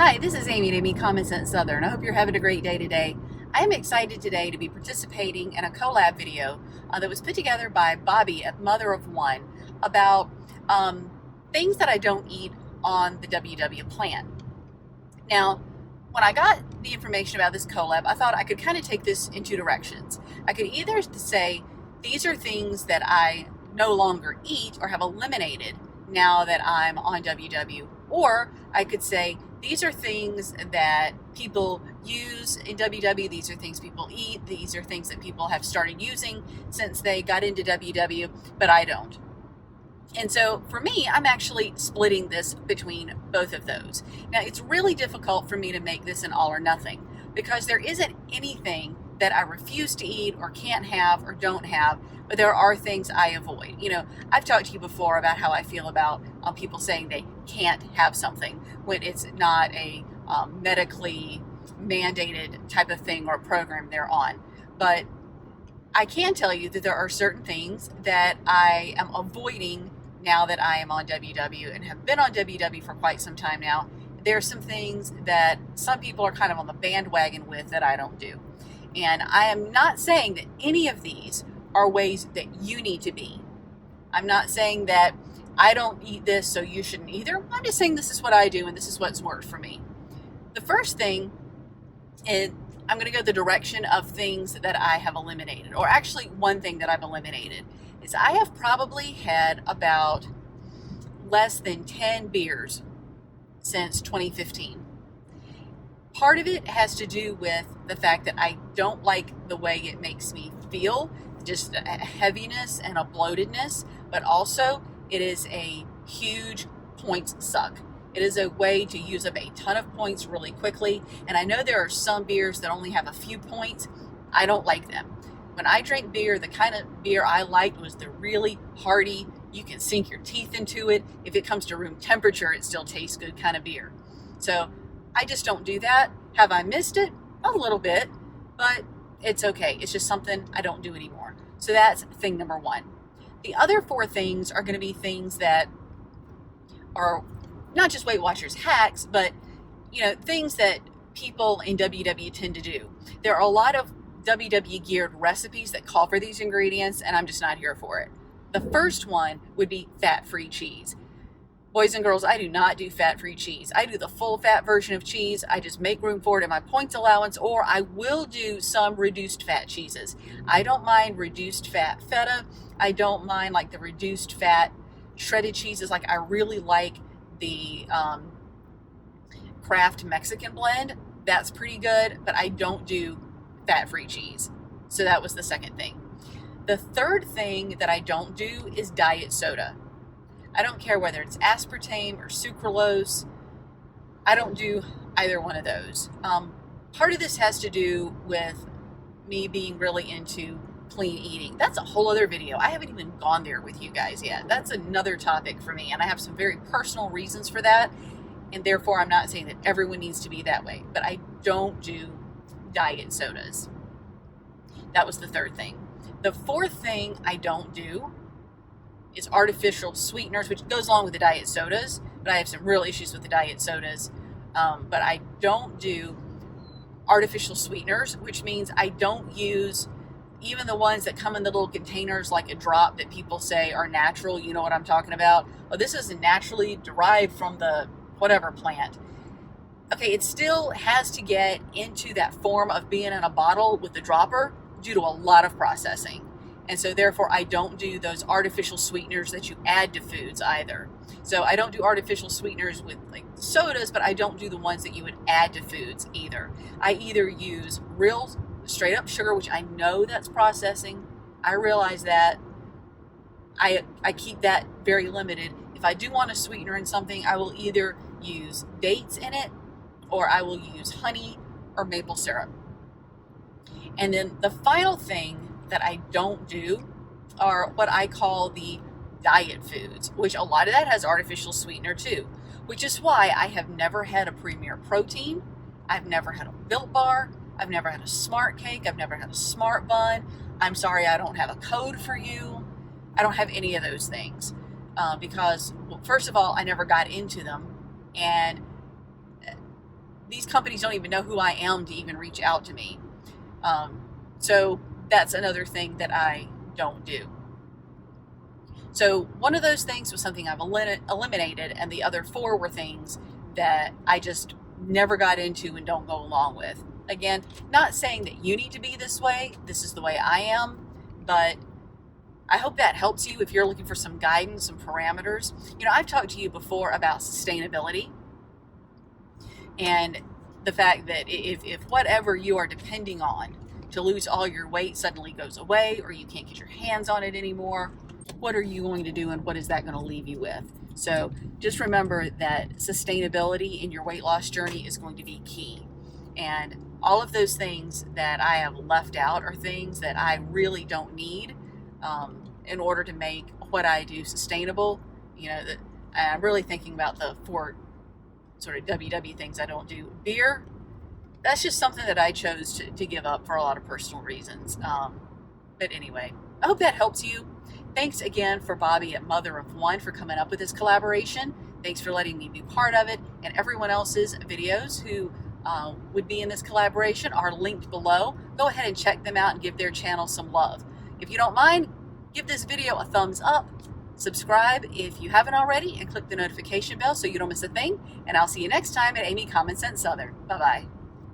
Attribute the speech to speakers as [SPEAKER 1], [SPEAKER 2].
[SPEAKER 1] Hi, this is Amy at Amy Commonsense Southern. I hope you're having a great day today. I am excited today to be participating in a collab video that was put together by Bobby at Mother of One about things that I don't eat on the WW plan. Now, when I got the information about this collab, I thought I could kind of take this in two directions. I could either say these are things that I no longer eat or have eliminated now that I'm on WW, or I could say these are things that people use in WW, these are things people eat, these are things that people have started using since they got into WW, but I don't. And so for me, I'm actually splitting this between both of those. Now, it's really difficult for me to make this an all or nothing because there isn't anything that I refuse to eat or can't have or don't have, but there are things I avoid. You know, I've talked to you before about how I feel about people saying they can't have something when it's not a medically mandated type of thing or program they're on. But I can tell you that there are certain things that I am avoiding now that I am on WW and have been on WW for quite some time now. There are some things that some people are kind of on the bandwagon with that I don't do. And I am not saying that any of these are ways that you need to be. I'm not saying that I don't eat this, so you shouldn't either. I'm just saying this is what I do and this is what's worked for me. The first thing is I'm going to go the direction of things that I have eliminated, or actually one thing that I've eliminated is I have probably had about less than 10 beers since 2015. Part of it has to do with the fact that I don't like the way it makes me feel, just a heaviness and a bloatedness, but also it is a huge points suck. It is a way to use up a ton of points really quickly, and I know there are some beers that only have a few points. I don't like them. When I drank beer, the kind of beer I liked was the really hearty, you can sink your teeth into it. If it comes to room temperature, it still tastes good kind of beer. So I just don't do that. Have I missed it? A little bit, but it's okay. It's just something I don't do anymore. So that's thing number one. The other four things are going to be things that are not just Weight Watchers hacks, but things that people in WW tend to do. There are a lot of WW geared recipes that call for these ingredients, and I'm just not here for it. The first one would be fat-free cheese. Boys and girls, I do not do fat-free cheese. I do the full fat version of cheese. I just make room for it in my points allowance, or I will do some reduced fat cheeses. I don't mind reduced fat feta. I don't mind like the reduced fat shredded cheeses. Like I really like the Kraft Mexican blend. That's pretty good, but I don't do fat-free cheese. So that was the second thing. The third thing that I don't do is diet soda. I don't care whether it's aspartame or sucralose. I don't do either one of those. Part of this has to do with me being really into clean eating. That's a whole other video. I haven't even gone there with you guys yet. That's another topic for me, and I have some very personal reasons for that, and therefore I'm not saying that everyone needs to be that way, but I don't do diet sodas. That was the third thing. The fourth thing I don't do is artificial sweeteners, which goes along with the diet sodas, but I have some real issues with the diet sodas. But I don't do artificial sweeteners, which means I don't use even the ones that come in the little containers like a drop that people say are natural. You know what I'm talking about? Oh, this is naturally derived from the whatever plant. Okay, it still has to get into that form of being in a bottle with the dropper due to a lot of processing. And so therefore I don't do those artificial sweeteners that you add to foods either. So I don't do artificial sweeteners with like sodas, but I don't do the ones that you would add to foods either. I either use real straight up sugar, which I know that's processing. I realize that. I keep that very limited. If I do want a sweetener in something, I will either use dates in it, or I will use honey or maple syrup. And then the final thing that I don't do are what I call the diet foods, which a lot of that has artificial sweetener too, which is why I have never had a Premier Protein. I've never had a Built Bar. I've never had a Smart Cake. I've never had a Smart Bun. I'm sorry, I don't have a code for you. I don't have any of those things because, well, first of all, I never got into them. And these companies don't even know who I am to even reach out to me. So that's another thing that I don't do. So one of those things was something I've eliminated, and the other 4 were things that I just never got into and don't go along with. Again, not saying that you need to be this way. This is the way I am, but I hope that helps you if you're looking for some guidance, some parameters. You know, I've talked to you before about sustainability and the fact that if whatever you are depending on to lose all your weight suddenly goes away, or you can't get your hands on it anymore, what are you going to do, and what is that going to leave you with? So just remember that sustainability in your weight loss journey is going to be key. And all of those things that I have left out are things that I really don't need in order to make what I do sustainable. You know, I'm really thinking about the 4 sort of WW things I don't do. Beer, that's just something that I chose to give up for a lot of personal reasons. But anyway, I hope that helps you. Thanks again for Bobby at Mother of One for coming up with this collaboration. Thanks for letting me be part of it. And everyone else's videos who would be in this collaboration are linked below. Go ahead and check them out and give their channel some love. If you don't mind, give this video a thumbs up. Subscribe if you haven't already, and click the notification bell so you don't miss a thing. And I'll see you next time at Commonsense Southern. Bye-bye.